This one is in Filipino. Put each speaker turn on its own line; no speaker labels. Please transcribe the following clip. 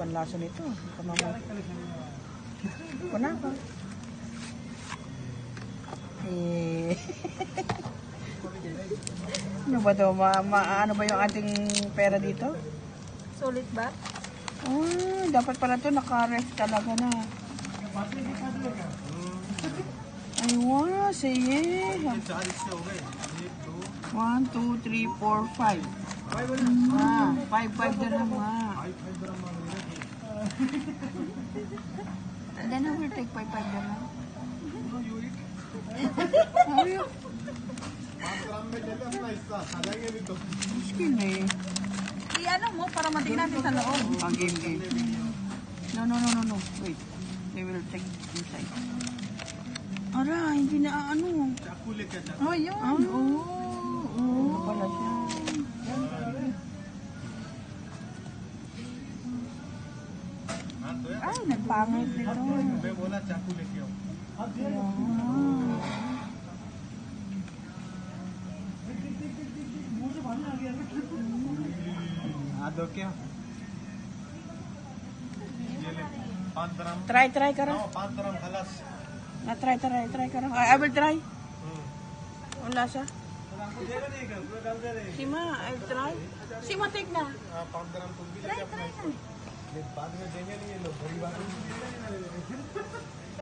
bang lasa nito? Kunapa. Eh. Ano ba to? Ano ba yung ating pera dito?
Solid ba?
Ah, dapat pala to naka-ref talaga na. Aywa, sige. 1, 2, 3, 4, 5. Ah, 5 na lang nga. And then I will take 5 na lang. Ayaw. Miskin eh.
I-ano mo para matingin natin sa loob.
Ah, game. No. Wait. They will take inside. Ara, hindi na ano.
Oh, yun.
Ah, oo. Ano pala siya? Ay, nagpangit nito. Try ka rin. Try ka rin. I will try. Wala siya. Sima, I'll try. Sima, take na. Try na.